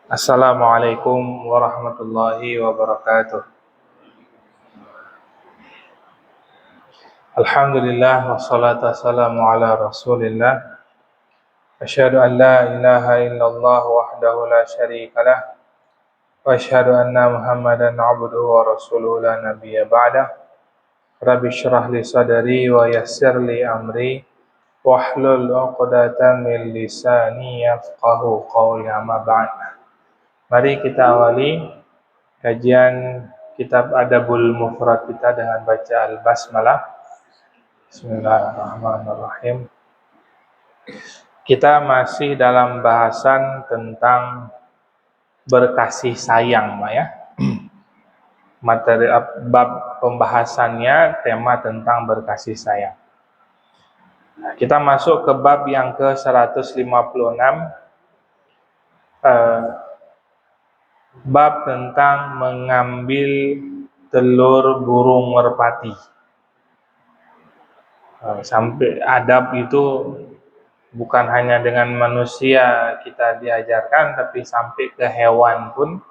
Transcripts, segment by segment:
Assalamualaikum warahmatullahi wabarakatuh. Alhamdulillah wassalatu wassalamu ala Rasulillah. Asyhadu an la ilaha illallah wahdahu la syarikalah wa asyhadu anna Muhammadan abduhu wa rasuluhu la nabiyya ba'dah. Rabbi shrah li sadri wa yassir li amri wahlul 'uqdatam min lisani yafqahu qawli, amma ba'd. Mari kita awali kajian kitab Adabul Mufrad kita dengan baca Al-Basmalah. Bismillahirrahmanirrahim. Kita masih dalam bahasan tentang berkasih sayang, Pak ya. Materi bab pembahasannya tema tentang berkasih sayang. Kita masuk ke bab yang ke-156, bab tentang mengambil telur burung merpati. Sampai adab itu bukan hanya dengan manusia kita diajarkan, tapi sampai ke hewan pun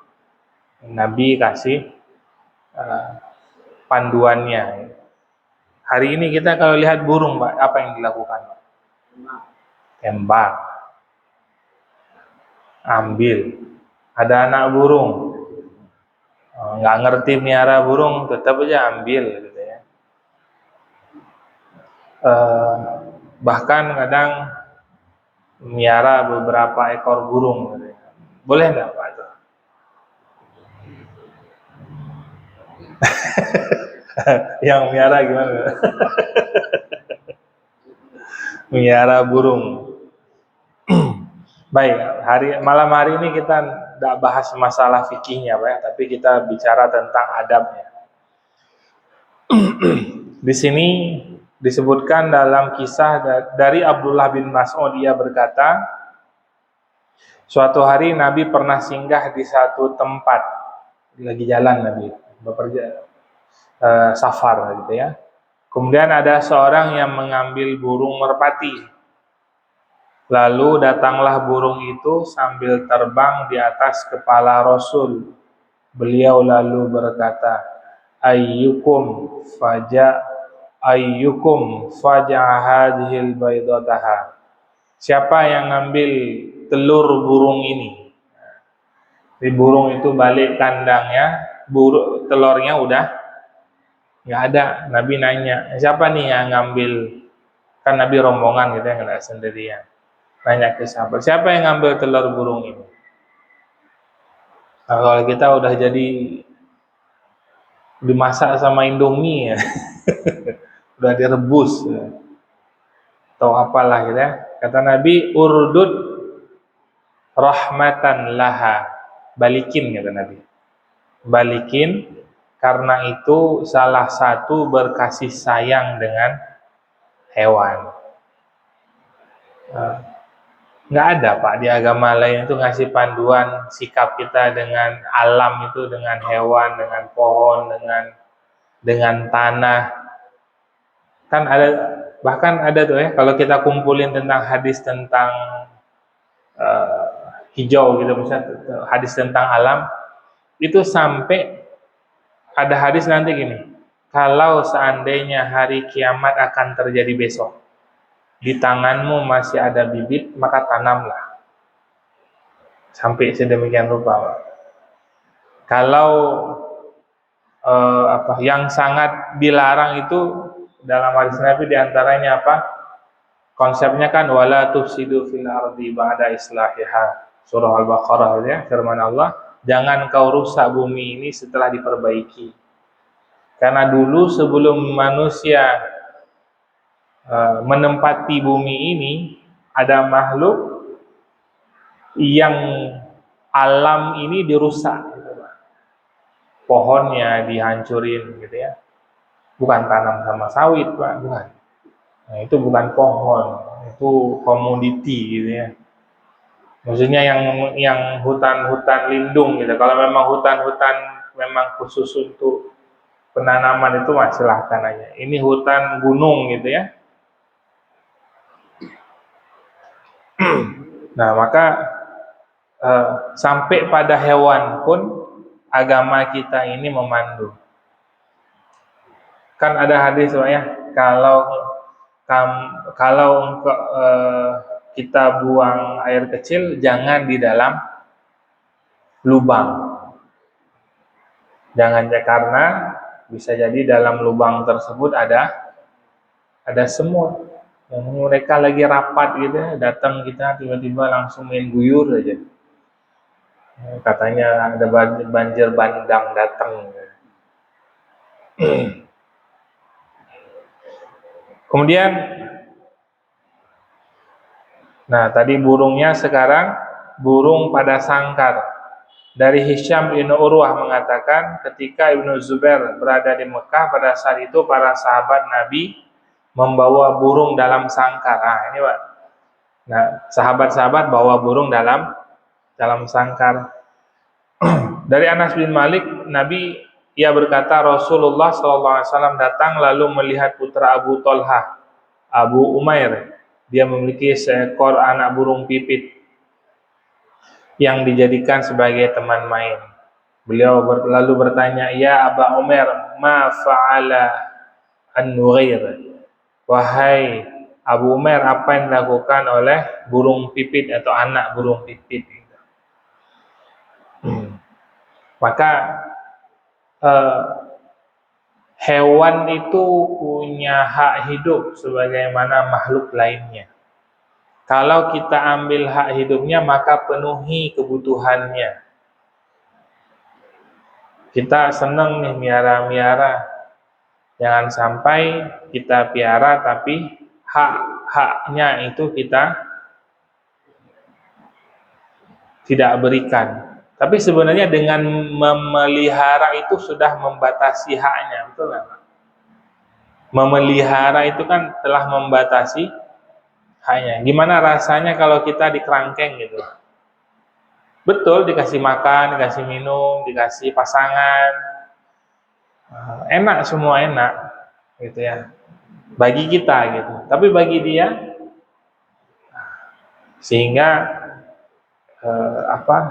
Nabi kasih panduannya. Hari ini kita kalau lihat burung, Pak, apa yang dilakukan? Tembak, ambil. Ada anak burung, nggak ngerti miara burung, tetap aja ambil, gitu ya. Bahkan kadang miara beberapa ekor burung, gitu ya. Boleh nggak, Pak? Yang miara gimana? Miara burung. Baik, malam hari ini kita tidak bahas masalah fikihnya, Pak, tapi kita bicara tentang adabnya. Di sini disebutkan dalam kisah dari Abdullah bin Mas'ud, dia berkata, suatu hari Nabi pernah singgah di satu tempat, lagi jalan Nabi, safar gitu ya. Kemudian ada seorang yang mengambil burung merpati. Lalu datanglah burung itu sambil terbang di atas kepala Rasul. Beliau lalu berkata, ayyukum faja hadhil baydataha. Siapa yang ngambil telur burung ini? Di burung itu balik kandangnya, telurnya udah nggak ada. Nabi nanya, siapa nih yang ngambil? Kan Nabi rombongan gitu ya, nggak sendirian. Nanya ke siapa yang ngambil telur burung ini? Nah, kalau kita udah jadi dimasak sama Indomie ya, udah direbus ya, atau apalah gitu ya. Kata Nabi, urdud rahmatan laha, balikin, kata Nabi, balikin, karena itu salah satu berkasih sayang dengan hewan. Nggak ada, Pak, di agama lain itu ngasih panduan sikap kita dengan alam itu, dengan hewan, dengan pohon, dengan tanah. Kan ada, bahkan ada tuh ya, kalau kita kumpulin tentang hadis tentang hijau gitu, misalnya hadis tentang alam, itu sampai ada hadis nanti gini, kalau seandainya hari kiamat akan terjadi besok, di tanganmu masih ada bibit, maka tanamlah. Sampai sedemikian rupa, Pak. Kalau yang sangat dilarang itu dalam hadis Nabi diantaranya apa? Konsepnya kan wala tufsidu fil ardi ba'da islahiha. Surah Al-Baqarah ya, firman Allah, jangan kau rusak bumi ini setelah diperbaiki. Karena dulu sebelum manusia menempati bumi ini, ada makhluk yang alam ini dirusak, gitu, Pak. Pohonnya dihancurin gitu ya. Bukan tanam sama sawit, Pak, bukan. Nah, itu bukan pohon, itu komoditi gitu ya. Maksudnya yang hutan-hutan lindung gitu. Kalau memang hutan-hutan memang khusus untuk penanaman itu silahkan aja. Ini hutan gunung gitu ya. Nah, maka sampai pada hewan pun agama kita ini memandu. Kan ada hadis Pak ya, kalau kita buang air kecil jangan di dalam lubang. Jangan, karena bisa jadi dalam lubang tersebut ada semut. Yang mereka lagi rapat gitu ya, datang kita tiba-tiba langsung main guyur aja. Katanya ada banjir bandang datang. Kemudian, nah tadi burungnya, sekarang burung pada sangkar. Dari Hisham bin Urwah mengatakan, ketika Ibnu Zubair berada di Mekah pada saat itu para sahabat Nabi membawa burung dalam sangkar. Nah ini Pak. Nah sahabat-sahabat bawa burung dalam sangkar. Dari Anas bin Malik, ia berkata Rasulullah SAW datang lalu melihat putra Abu Thalhah, Abu Umair. Dia memiliki seekor anak burung pipit yang dijadikan sebagai teman main. Beliau lalu bertanya, "Ya Aba Umar, ma fa'ala an-nughair?" Wahai Abu Umar, apa yang dilakukan oleh burung pipit atau anak burung pipit? Maka hewan itu punya hak hidup sebagaimana makhluk lainnya. Kalau kita ambil hak hidupnya, maka penuhi kebutuhannya. Kita senang nih miara-miara, jangan sampai kita piara tapi hak-haknya itu kita tidak berikan. Tapi sebenarnya dengan memelihara itu sudah membatasi haknya, betul nggak? Memelihara itu kan telah membatasi haknya. Gimana rasanya kalau kita di kerangkeng gitu? Betul, dikasih makan, dikasih minum, dikasih pasangan, enak, semua enak gitu ya bagi kita gitu. Tapi bagi dia, sehingga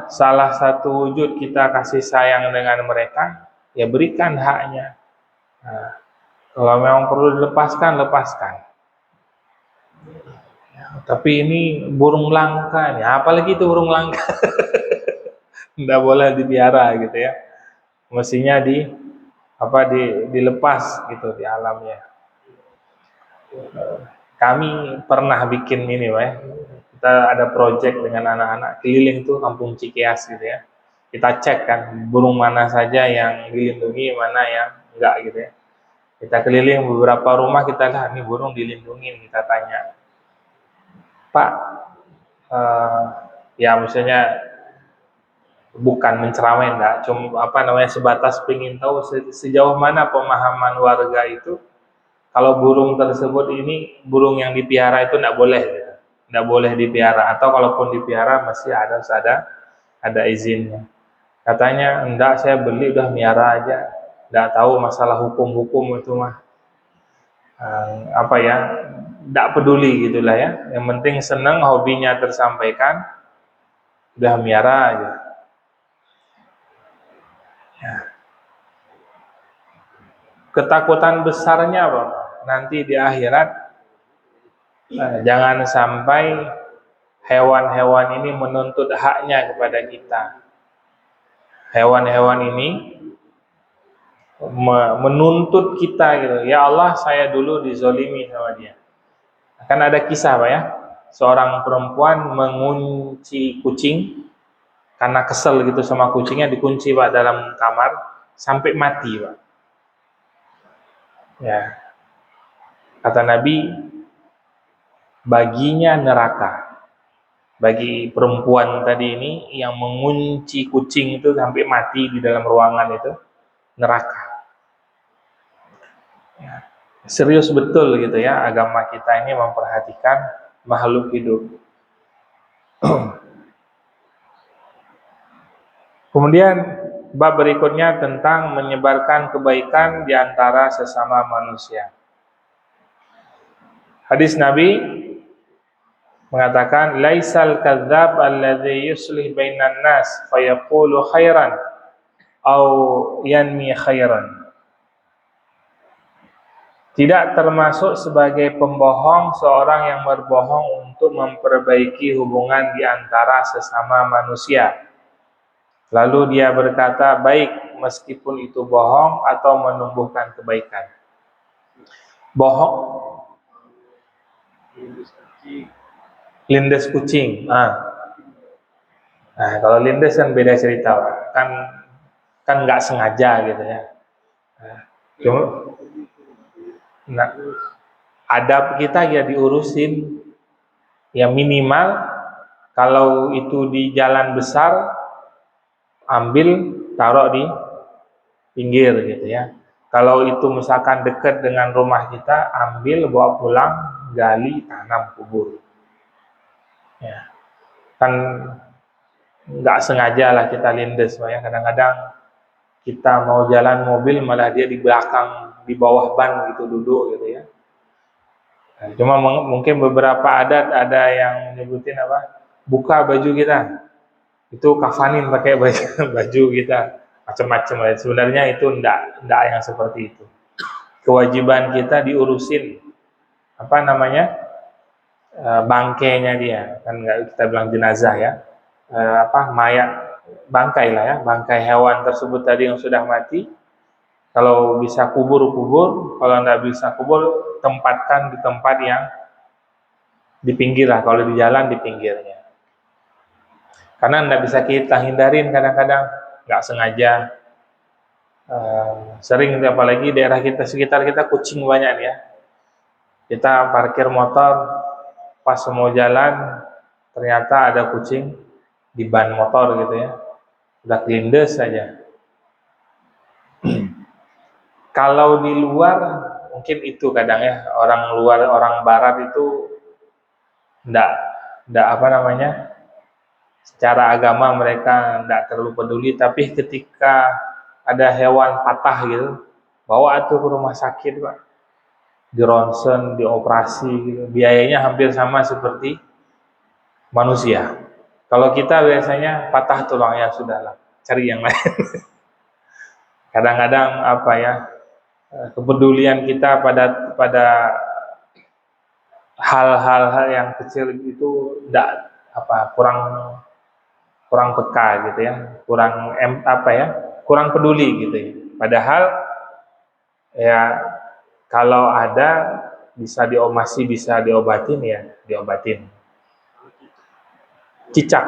salah satu wujud kita kasih sayang dengan mereka, ya berikan haknya. Kalau memang perlu dilepaskan, lepaskan. Tapi ini burung langka nih, apalagi itu burung langka. Tidak boleh dipiara gitu ya. Mestinya dilepas gitu di alamnya. Kami pernah bikin ini, Pak ya. Kita ada project dengan anak-anak keliling tuh kampung Cikeas gitu ya. Kita cek kan burung mana saja yang dilindungi, mana yang enggak gitu ya. Kita keliling beberapa rumah, kita lihat nih burung dilindungi, kita tanya, "Pak, ya misalnya bukan menceramai, enggak, cuma sebatas pengen tahu sejauh mana pemahaman warga itu kalau burung tersebut ini burung yang dipiara itu enggak boleh gitu. Enggak boleh dipiara, atau kalaupun dipiara masih ada izinnya." Katanya, "Enggak, saya beli udah miara aja, enggak tahu masalah hukum-hukum itu mah." Enggak peduli gitulah ya. Yang penting senang, hobinya tersampaikan, udah miara aja. Ya. Ketakutan besarnya Pak, nanti di akhirat jangan sampai hewan-hewan ini menuntut haknya kepada kita. Hewan-hewan ini menuntut kita gitu. Ya Allah, saya dulu dizolimi sama dia. Kan ada kisah Pak ya, seorang perempuan mengunci kucing karena kesel gitu sama kucingnya, dikunci Pak dalam kamar sampai mati Pak. Ya, kata Nabi, baginya neraka. Bagi perempuan tadi ini yang mengunci kucing itu sampai mati di dalam ruangan itu, neraka. Ya, serius betul gitu ya, agama kita ini memperhatikan makhluk hidup. Kemudian bab berikutnya tentang menyebarkan kebaikan di antara sesama manusia. Hadis Nabi, mengatakan laisal kadzdzab alladzi yuslih bainan nas fayaqulu khairan au yanmi khairan. Tidak termasuk sebagai pembohong seorang yang berbohong untuk memperbaiki hubungan di antara sesama manusia. Lalu dia berkata baik meskipun itu bohong atau menumbuhkan kebaikan. Bohong, lindes kucing. Nah, kalau lindes kan beda cerita, kan nggak sengaja gitu ya. Cuma adab kita ya diurusin, ya minimal kalau itu di jalan besar ambil taruh di pinggir gitu ya. Kalau itu misalkan dekat dengan rumah kita, ambil bawa pulang, gali, tanam, kubur. Ya, kan nggak sengaja lah kita lindes, ya. Kadang-kadang kita mau jalan mobil malah dia di belakang, di bawah ban gitu duduk gitu ya. Nah, cuma mungkin beberapa adat ada yang nyebutin apa? Buka baju kita. Itu kafanin pakai baju kita. Macam-macam. Sebenarnya itu enggak yang seperti itu. Kewajiban kita diurusin apa namanya? Bangkainya dia. Kan enggak kita bilang jenazah ya. Mayat, bangkai lah ya, bangkai hewan tersebut tadi yang sudah mati. Kalau bisa kubur, kalau tidak bisa kubur, tempatkan di tempat yang di pinggir lah, kalau di jalan di pinggirnya. Karena tidak bisa kita hindarin kadang-kadang, nggak sengaja. Sering, apalagi daerah kita, sekitar kita kucing banyak ya. Kita parkir motor, pas mau jalan, ternyata ada kucing di ban motor gitu ya. Udah kelindes saja. Kalau di luar mungkin itu kadang ya, orang luar, orang barat itu enggak apa namanya, secara agama mereka enggak terlalu peduli, tapi ketika ada hewan patah gitu, bawa tuh ke rumah sakit Pak, di ronsen, dioperasi gitu, biayanya hampir sama seperti manusia. Kalau kita biasanya patah tulangnya sudahlah, cari yang lain. Kadang-kadang apa ya, kepedulian kita pada hal-hal yang kecil itu kurang peka gitu ya, kurang peduli gitu ya. Padahal ya kalau ada masih bisa diobatin ya diobatin. Cicak,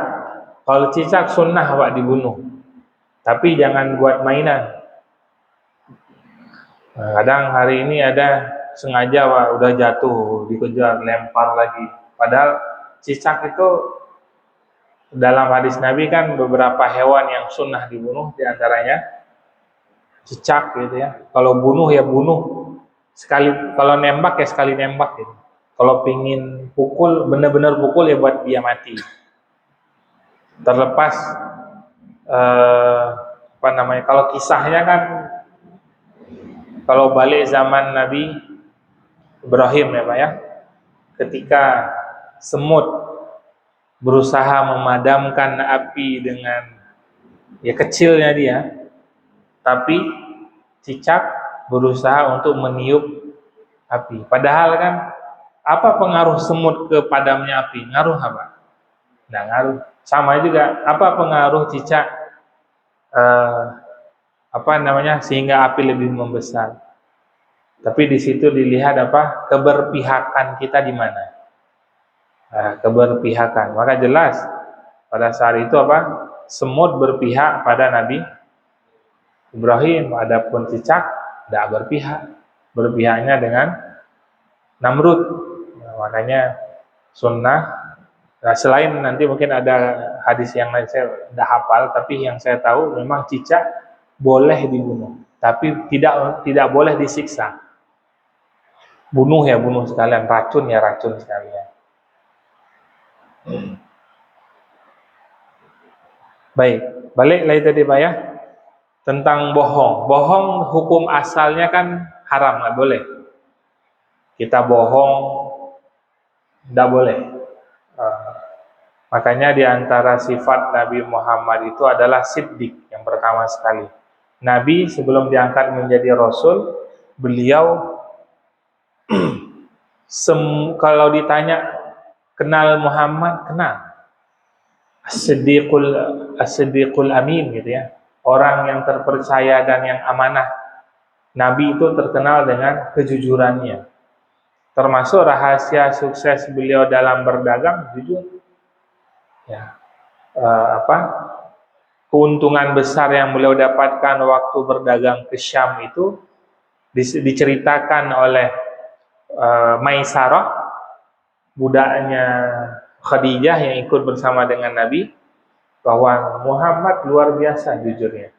kalau cicak sunnah Pak dibunuh, tapi jangan buat mainan. Nah, kadang hari ini ada sengaja Pak, udah jatuh, dikejar, lempar lagi. Padahal cicak itu dalam hadis Nabi kan beberapa hewan yang sunnah dibunuh, diantaranya cicak gitu ya. Kalau bunuh ya bunuh sekali, kalau nembak ya sekali nembak gitu. Kalau pingin pukul, benar-benar pukul ya buat dia mati. Terlepas kalau kisahnya kan, kalau balik zaman Nabi Ibrahim ya Pak ya, ketika semut berusaha memadamkan api dengan ya kecilnya dia, tapi cicak berusaha untuk meniup api. Padahal kan apa pengaruh semut ke padamnya api? Ngaruh apa? Nah, ngaruh. Sama juga apa pengaruh cicak sehingga api lebih membesar. Tapi di situ dilihat apa? Keberpihakan kita di mana? Keberpihakan. Maka jelas pada saat itu apa? Semut berpihak pada Nabi Ibrahim, adapun cicak tidak berpihak. Berpihaknya dengan Namrud. Nah, makanya sunnah. Nah, selain nanti mungkin ada hadis yang lain saya tidak hafal, tapi yang saya tahu memang cicak boleh dibunuh, tapi tidak boleh disiksa. Bunuh ya bunuh sekalian, racun ya racun sekalian. Baik, balik lagi tadi Pak ya, tentang bohong. Bohong hukum asalnya kan haram, nggak boleh. Kita bohong, tidak boleh. Eh, Makanya di antara sifat Nabi Muhammad itu adalah siddiq yang pertama sekali. Nabi sebelum diangkat menjadi Rasul, beliau kalau ditanya kenal Muhammad, kenal. As-siddiqul as-siddiqul amin gitu ya. Orang yang terpercaya dan yang amanah. Nabi itu terkenal dengan kejujurannya. Termasuk rahasia sukses beliau dalam berdagang, jujur. Ya. Keuntungan besar yang beliau dapatkan waktu berdagang ke Syam itu diceritakan oleh Maisarah, budaknya Khadijah yang ikut bersama dengan Nabi, bahwa Muhammad luar biasa jujurnya.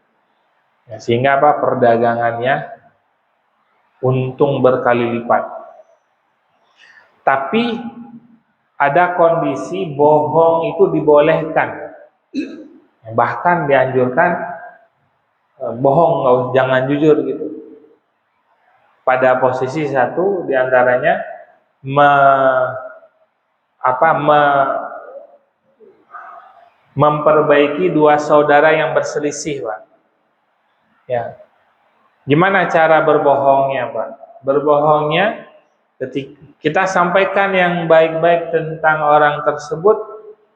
Ya, sehingga perdagangannya untung berkali lipat. Tapi ada kondisi bohong itu dibolehkan. Bahkan dianjurkan bohong, jangan jujur gitu. Pada posisi satu diantaranya memperbaiki dua saudara yang berselisih, Pak. Ya. Gimana cara berbohongnya, Pak? Berbohongnya ketika kita sampaikan yang baik-baik tentang orang tersebut,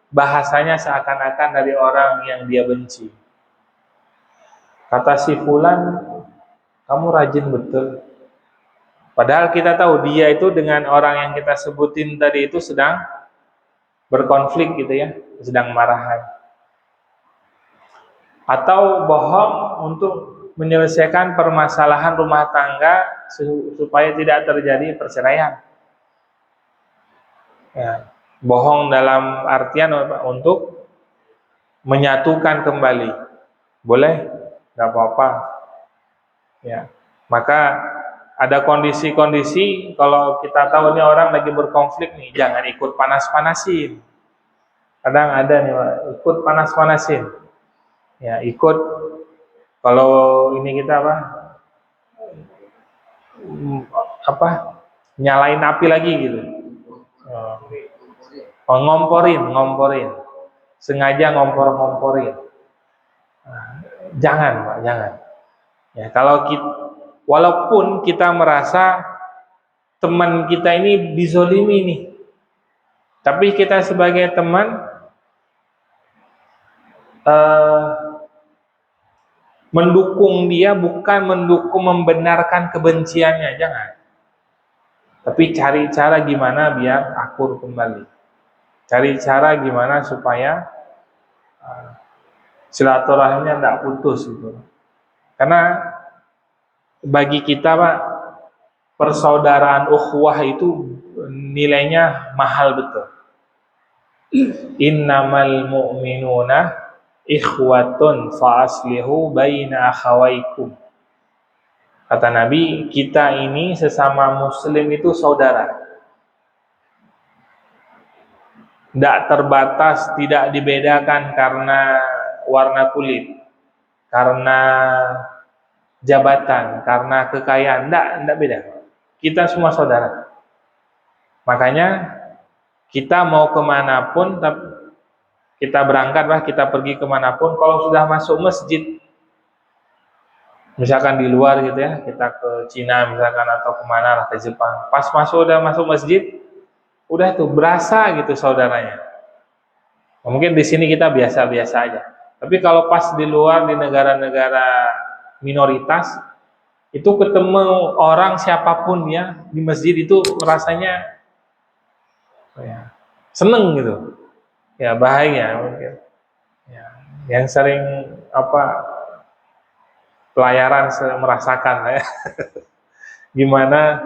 bahasanya seakan-akan dari orang yang dia benci. Kata si fulan, kamu rajin betul. Padahal kita tahu dia itu dengan orang yang kita sebutin tadi itu sedang berkonflik gitu ya, sedang marahan. Atau bohong untuk menyelesaikan permasalahan rumah tangga supaya tidak terjadi perceraian. Ya, bohong dalam artian untuk menyatukan kembali. Boleh? Gak apa-apa. Ya, maka ada kondisi-kondisi kalau kita tahu ini orang lagi berkonflik nih, jangan ikut panas-panasin. Kadang ada nih, ikut panas-panasin. Ya, ikut kalau ini kita nyalain api lagi gitu. Ngomporin. Sengaja ngomporin. Jangan, Pak, jangan. Ya, walaupun kita merasa teman kita ini dizolimi nih, tapi kita sebagai teman mendukung dia, bukan membenarkan kebenciannya, jangan. Tapi cari cara gimana biar akur kembali. Cari cara gimana supaya silaturahimnya tidak putus gitu. Karena bagi kita, Pak, persaudaraan ukhuwah itu nilainya mahal betul. Innamal mu'minuna ikhwatun fa aslihu baina akhawaikum. Kata Nabi, kita ini sesama muslim itu saudara. Tidak terbatas, tidak dibedakan karena warna kulit, karena jabatan, karena kekayaan, tidak beda. Kita semua saudara. Makanya kita mau kemanapun, kita berangkat, kita pergi kemanapun, kalau sudah masuk masjid, misalkan di luar gitu ya, kita ke Cina misalkan atau kemana lah, ke Jepang, pas udah masuk masjid, udah tuh berasa gitu saudaranya. Mungkin di sini kita biasa-biasa aja, tapi kalau pas di luar, di negara-negara minoritas, itu ketemu orang siapapun ya di masjid itu rasanya seneng gitu ya, bahagia mungkin ya, yang sering pelayaran merasakan ya. Gimana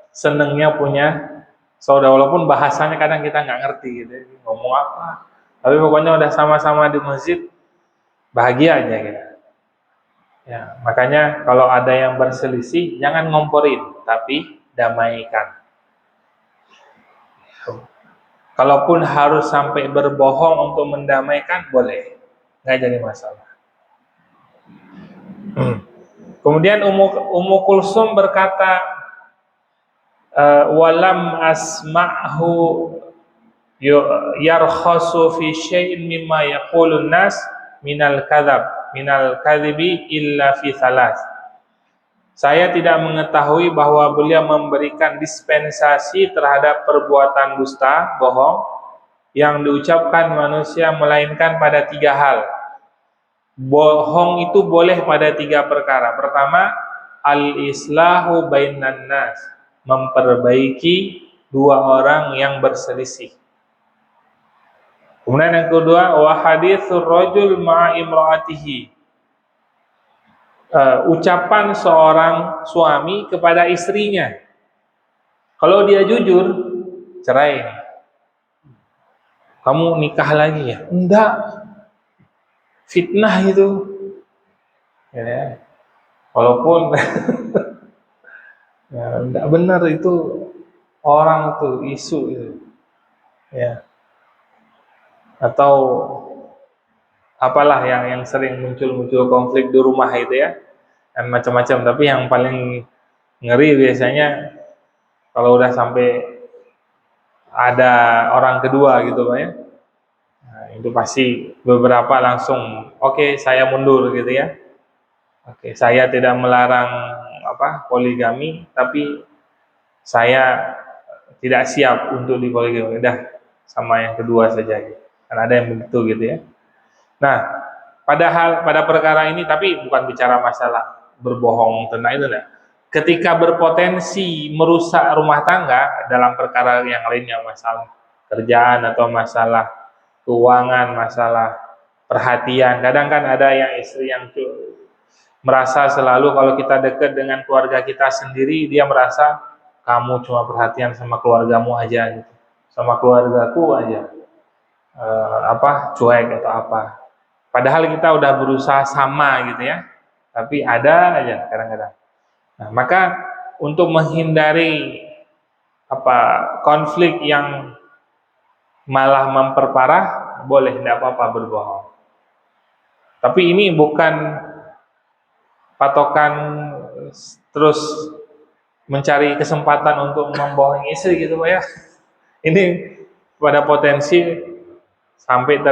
senengnya punya saudara, walaupun bahasanya kadang kita nggak ngerti gitu, ngomong apa, tapi pokoknya udah sama-sama di masjid bahagia aja gitu. Ya, makanya kalau ada yang berselisih jangan ngomporin, tapi damaikan. Kalaupun harus sampai berbohong untuk mendamaikan, boleh, nggak jadi masalah. Kemudian Ummu Kulsum berkata, walam asma'hu yarkhasu fi syai'in mimma yaqulun nas minal kadhibi illa fi thalath. Saya tidak mengetahui bahwa beliau memberikan dispensasi terhadap perbuatan dusta, bohong, yang diucapkan manusia melainkan pada 3 hal. Bohong itu boleh pada 3 perkara. Pertama, al-islahu bainan nas, memperbaiki 2 orang yang berselisih. Kemudian yang kedua, wa hadithur rajul ma'a imra'atihi, ucapan seorang suami kepada istrinya. Kalau dia jujur, cerai. Kamu nikah lagi ya? Enggak. Fitnah itu. Ya. Walaupun ya, enggak benar itu orang tuh isu itu. Ya. Atau apalah yang sering muncul konflik di rumah itu ya, dan macam-macam. Tapi yang paling ngeri biasanya kalau udah sampai ada orang kedua gitu Pak ya. Nah, itu pasti beberapa langsung oke, saya mundur gitu ya. Oke, saya tidak melarang poligami, tapi saya tidak siap untuk dipoligami. Udah sama yang kedua saja gitu. Kan ada yang begitu gitu ya. Nah, padahal pada perkara ini, tapi bukan bicara masalah berbohong tentang itu enggak. Ketika berpotensi merusak rumah tangga dalam perkara yang lainnya, masalah kerjaan atau masalah keuangan, masalah perhatian. Kadang kan ada yang istri yang merasa selalu kalau kita dekat dengan keluarga kita sendiri, dia merasa kamu cuma perhatian sama keluargamu aja gitu. Sama keluargaku aja. Cuek atau apa. Padahal kita udah berusaha sama gitu ya, tapi ada aja kadang-kadang. Nah, maka untuk menghindari konflik yang malah memperparah, boleh, tidak apa-apa berbohong. Tapi ini bukan patokan terus mencari kesempatan untuk membohongi istri gitu Pak ya. Ini pada potensi sampai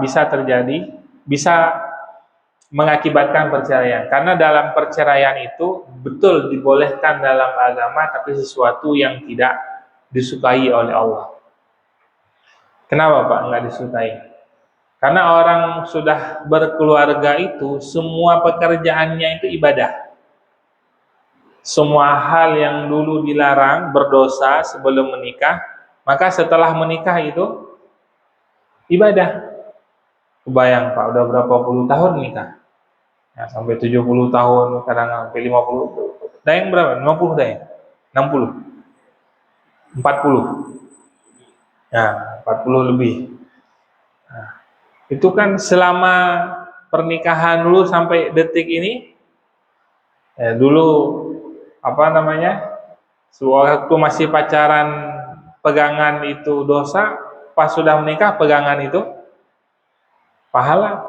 bisa terjadi, bisa mengakibatkan perceraian. Karena dalam perceraian itu betul dibolehkan dalam agama, tapi sesuatu yang tidak disukai oleh Allah. Kenapa Pak nggak disukai? Karena orang sudah berkeluarga itu semua pekerjaannya itu ibadah. Semua hal yang dulu dilarang, berdosa sebelum menikah, maka setelah menikah itu ibadah. Kebayang Pak, udah berapa puluh tahun nikah? Ya, sampai 70 tahun, kadang sampai 50. Dayang berapa? 50 dayang? 60? 40? Ya, 40 lebih. Nah, itu kan selama pernikahan dulu sampai detik ini, ya dulu waktu masih pacaran pegangan itu dosa, pas sudah menikah pegangan itu pahala.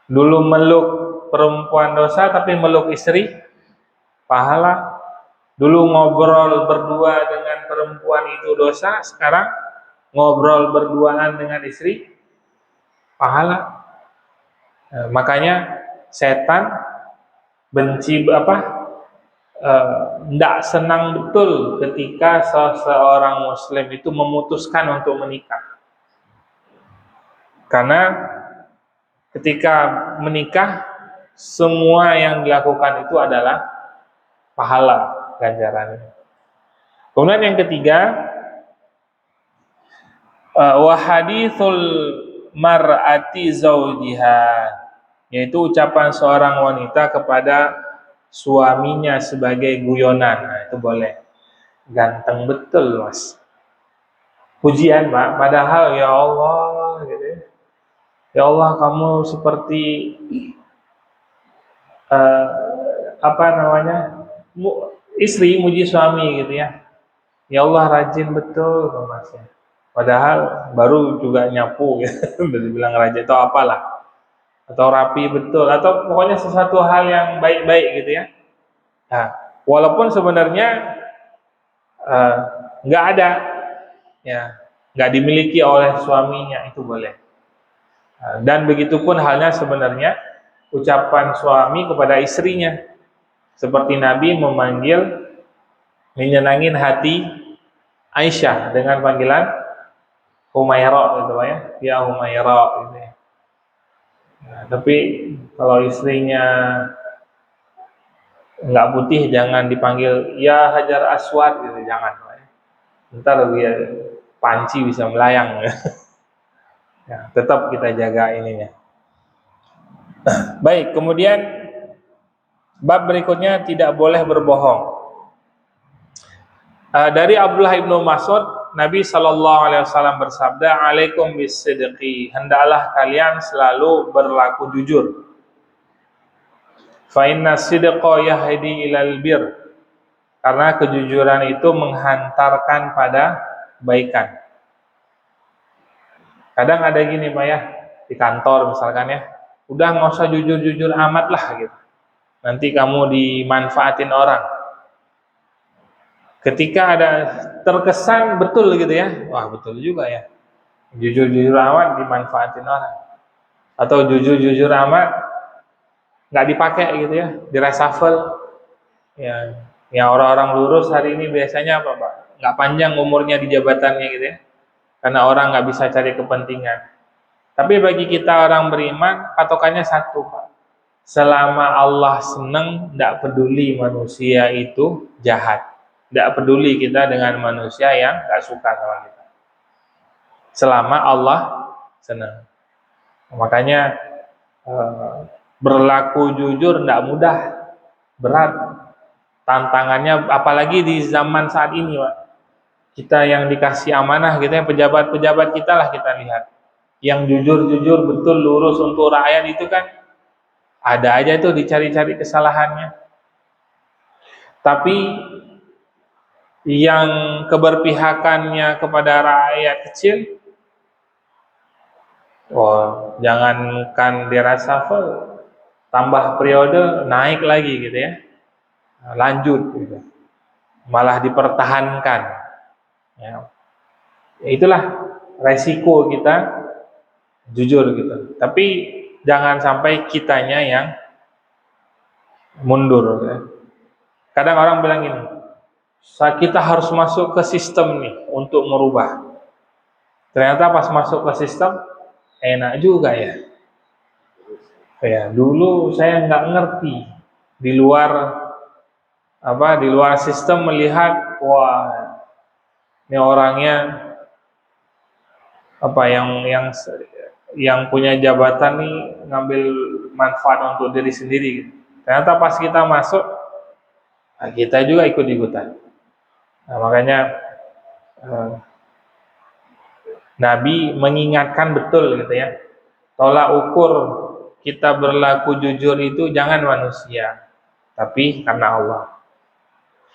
Dulu meluk perempuan dosa, tapi meluk istri pahala. Dulu ngobrol berdua dengan perempuan itu dosa, sekarang ngobrol berduaan dengan istri pahala. Makanya setan benci tidak senang betul ketika seseorang muslim itu memutuskan untuk menikah. Karena ketika menikah, semua yang dilakukan itu adalah pahala, ganjarannya. Kemudian yang ketiga, wa hadithul mar'ati zawjiha, yaitu ucapan seorang wanita kepada suaminya sebagai guyonan. Nah, itu boleh. Ganteng betul Mas. Pujian Pak, padahal ya Allah gitu ya. Ya Allah, kamu seperti istri muji suami gitu ya. Ya Allah, rajin betul Mas ya. Padahal baru juga nyapu gitu. Udah dibilang rajin atau apalah. Atau rapi betul, atau pokoknya sesuatu hal yang baik-baik gitu ya. Nah, walaupun sebenarnya nggak ada ya. nggak dimiliki oleh suaminya, itu boleh. Dan begitu pun halnya sebenarnya ucapan suami kepada istrinya, seperti Nabi memanggil, menyenangin hati Aisyah dengan panggilan Humaira gitu ya, ya Humaira gitu ya. Nah, tapi kalau istrinya nggak putih jangan dipanggil ya Hajar Aswad gitu, jangan. Ntar dia panci bisa melayang. Ya, tetap kita jaga ininya. Baik, kemudian bab berikutnya tidak boleh berbohong. Dari Abdullah ibnu Mas'ud, Nabi SAW bersabda, "Alaikum bisidqi, hendaklah kalian selalu berlaku jujur. Fa inna sidqa yahdi ilal bir, karena kejujuran itu menghantarkan pada kebaikan." Kadang ada gini Pak ya, di kantor misalkan ya, udah nggak usah jujur-jujur amat lah gitu, nanti kamu dimanfaatin orang. Ketika ada terkesan betul gitu ya, wah betul juga ya, jujur-jujur amat dimanfaatin orang, atau jujur-jujur amat nggak dipakai gitu ya, direshuffle. Ya, yang orang-orang lurus hari ini biasanya apa Pak? Nggak panjang umurnya di jabatannya gitu ya, karena orang nggak bisa cari kepentingan. Tapi bagi kita orang beriman, patokannya satu Pak, selama Allah senang, nggak peduli manusia itu jahat. Tidak peduli kita dengan manusia yang gak suka sama kita, selama Allah senang. Makanya berlaku jujur tidak mudah, berat tantangannya, apalagi di zaman saat ini Pak. Kita yang dikasih amanah gitu ya, pejabat-pejabat kita lah kita lihat, yang jujur-jujur betul lurus untuk rakyat itu kan ada aja itu dicari-cari kesalahannya. Tapi yang keberpihakannya kepada rakyat kecil, jangankan dirasafel, tambah periode naik lagi gitu ya, lanjut gitu, malah dipertahankan ya. Itulah resiko kita jujur gitu. Tapi jangan sampai kitanya yang mundur ya. Kadang orang bilang gini, kita harus masuk ke sistem nih untuk merubah. Ternyata pas masuk ke sistem enak juga ya. Ya, dulu saya nggak ngerti, di luar sistem melihat, wah ini orangnya yang punya jabatan nih ngambil manfaat untuk diri sendiri gitu. Ternyata pas kita masuk, kita juga ikut-ikutan. Nah, makanya Nabi mengingatkan betul gitu ya, tolak ukur kita berlaku jujur itu jangan manusia, tapi karena Allah.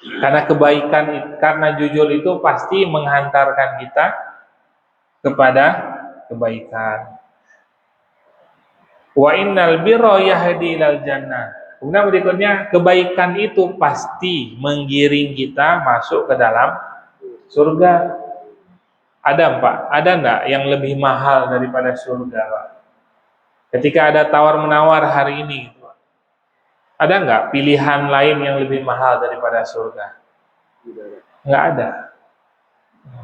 Karena kebaikan, karena jujur itu pasti menghantarkan kita kepada kebaikan. Wa innal birra yahdi ilal jannah. Kemudian berikutnya, kebaikan itu pasti menggiring kita masuk ke dalam surga. Ada Pak, ada enggak yang lebih mahal daripada surga Pak? Ketika ada tawar-menawar hari ini gitu, ada enggak pilihan lain yang lebih mahal daripada surga? Enggak ada.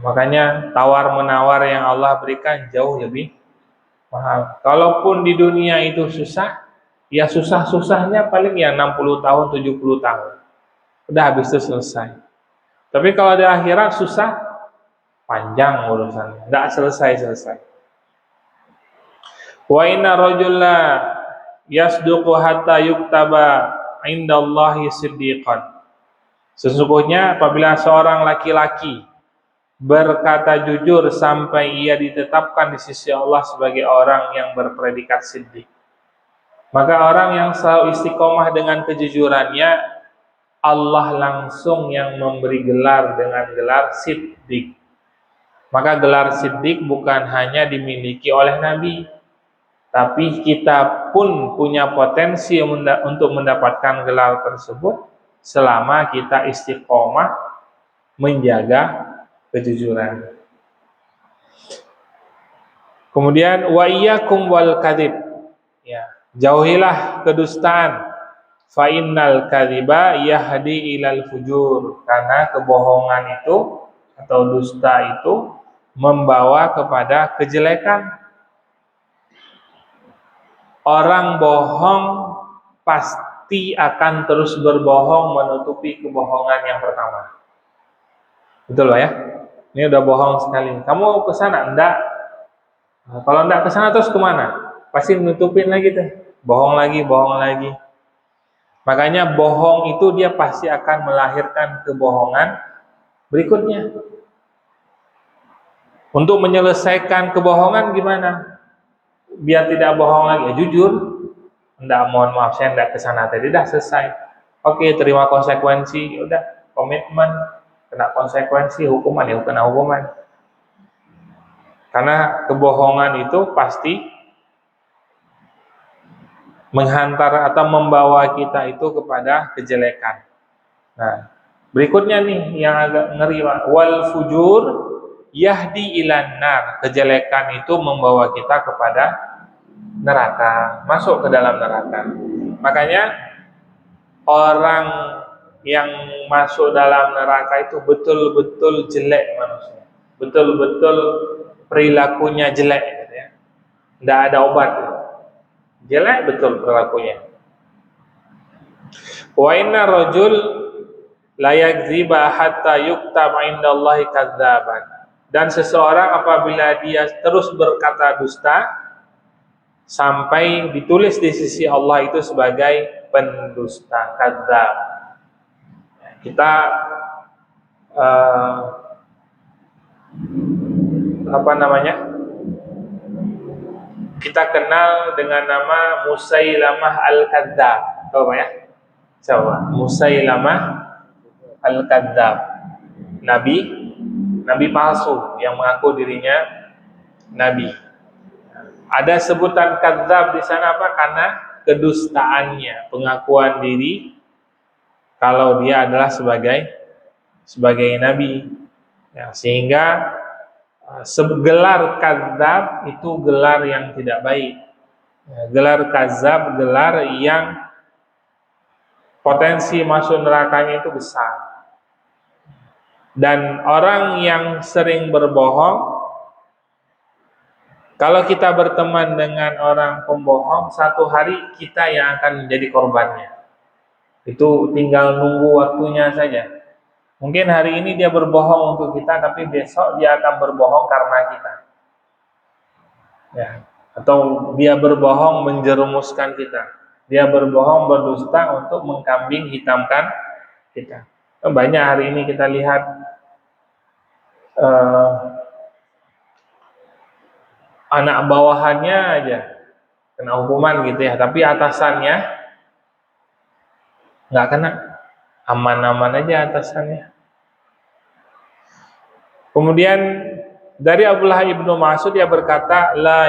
Makanya tawar-menawar yang Allah berikan jauh lebih mahal. Kalaupun di dunia itu susah, ya susah-susahnya paling ya 60 tahun, 70 tahun. Udah habis itu selesai. Tapi kalau di akhirat susah, panjang urusannya, enggak selesai-selesai. Wa inna rajula yasduqu hatta yuktaba indallahi siddiqan. Sesungguhnya apabila seorang laki-laki berkata jujur sampai ia ditetapkan di sisi Allah sebagai orang yang berpredikat siddiq, maka orang yang selalu istiqomah dengan kejujurannya, Allah langsung yang memberi gelar dengan gelar siddiq. Maka gelar siddiq bukan hanya dimiliki oleh Nabi, tapi kita pun punya potensi untuk mendapatkan gelar tersebut selama kita istiqomah menjaga kejujuran. Kemudian wa iyyakum wal kadzib. Ya, jauhilah kedustaan. Fa innal kadziba yahdi ilal fujur. Karena kebohongan itu atau dusta itu membawa kepada kejelekan. Orang bohong pasti akan terus berbohong menutupi kebohongan yang pertama. Betul Pak ya? Ini udah bohong sekali. Kamu ke sana? Enggak. Nah, kalau enggak ke sana terus kemana? Pasti nutupin lagi tuh. Bohong lagi, bohong lagi. Makanya bohong itu dia pasti akan melahirkan kebohongan berikutnya. Untuk menyelesaikan kebohongan gimana? Biar tidak bohong lagi, ya jujur. Enggak, mohon maaf saya enggak ke sana tadi, dah selesai. Oke, terima konsekuensi, udah komitmen, kena konsekuensi, hukuman ya kena hukuman. Karena kebohongan itu pasti menghantar atau membawa kita itu kepada kejelekan. Nah, berikutnya nih yang agak ngeri Pak. Wal fujur yahdi ilan nar. Kejelekan itu membawa kita kepada neraka, masuk ke dalam neraka. Makanya orang yang masuk dalam neraka itu betul-betul jelek manusia. Betul-betul perilakunya jelek gitu ya. Tidak ada obat. Jelek betul perilakunya. Wa inna rajul la yakdziba hatta yuktab indallahi kadzaban. Dan seseorang apabila dia terus berkata dusta sampai ditulis di sisi Allah itu sebagai pendusta, kadzab. Kita kita kenal dengan nama Musailamah Al-Kadzab. Tahu Pak ya? Coba, Musailamah Al-Kadzab. Nabi palsu yang mengaku dirinya nabi. Ada sebutan kadzab di sana apa? Karena kedustaannya, pengakuan diri kalau dia adalah sebagai nabi. Ya, sehingga gelar kadzab itu gelar yang tidak baik. Gelar kadzab gelar yang potensi masuk nerakanya itu besar. Dan orang yang sering berbohong, kalau kita berteman dengan orang pembohong, satu hari kita yang akan menjadi korbannya. Itu tinggal nunggu waktunya saja. Mungkin hari ini dia berbohong untuk kita, tapi besok dia akan berbohong karena kita. Ya. Atau dia berbohong menjerumuskan kita. Dia berbohong berdusta untuk mengkambing hitamkan kita. Banyak hari ini kita lihat anak bawahannya aja kena hukuman gitu ya, tapi atasannya nggak kena, aman-aman aja atasannya. Kemudian dari Abdullah ibnu Mas'ud dia berkata, la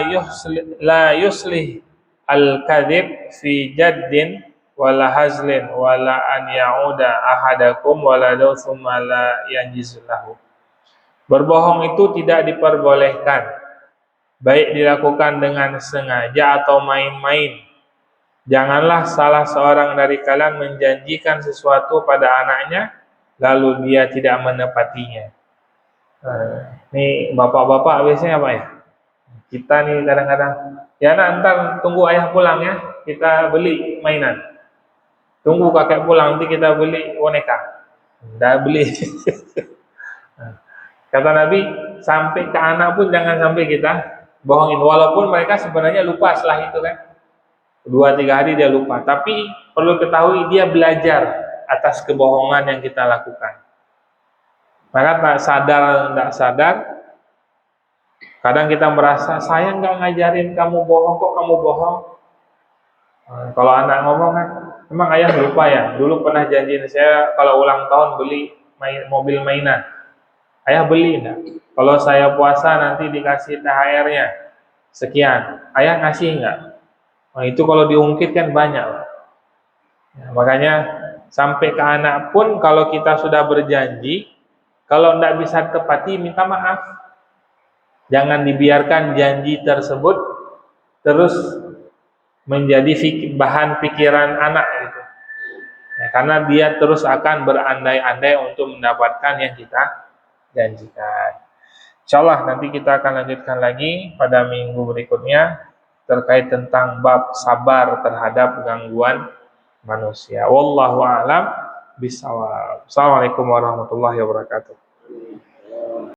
yuslih al-kadzib fi jaddin wala hazlin wala an ya'uda ahadakum wala thumma la yanjizlahu. Berbohong itu tidak diperbolehkan, baik dilakukan dengan sengaja atau main-main. Janganlah salah seorang dari kalian menjanjikan sesuatu pada anaknya, lalu dia tidak menepatinya. Ini bapak-bapak biasanya apa ya? Kita nih kadang-kadang, ya nak, ntar tunggu ayah pulang ya, kita beli mainan. Tunggu kakek pulang, nanti kita beli boneka. Dah beli. Kata Nabi, sampai ke anak pun jangan sampai kita bohongin. Walaupun mereka sebenarnya lupa setelah itu kan. 2-3 hari dia lupa. Tapi perlu ketahui dia belajar atas kebohongan yang kita lakukan. Maka tak sadar, tidak sadar, kadang kita merasa, saya nggak ngajarin kamu bohong, kok kamu bohong. Kalau anak ngomong kan, emang ayah lupa ya, dulu pernah janjiin saya kalau ulang tahun beli mobil mainan. Ayah beli enggak? Kalau saya puasa nanti dikasih THR-nya sekian. Ayah ngasih enggak? Nah, itu kalau diungkit kan banyak. Ya, makanya sampai ke anak pun kalau kita sudah berjanji, kalau enggak bisa tepati minta maaf. Jangan dibiarkan janji tersebut terus menjadi bahan pikiran anak gitu. Ya, karena dia terus akan berandai-andai untuk mendapatkan yang kita janjikan. Insyaallah nanti kita akan lanjutkan lagi pada minggu berikutnya terkait tentang bab sabar terhadap gangguan manusia. Wallahu a'lam bishawab. Assalamualaikum warahmatullahi wabarakatuh.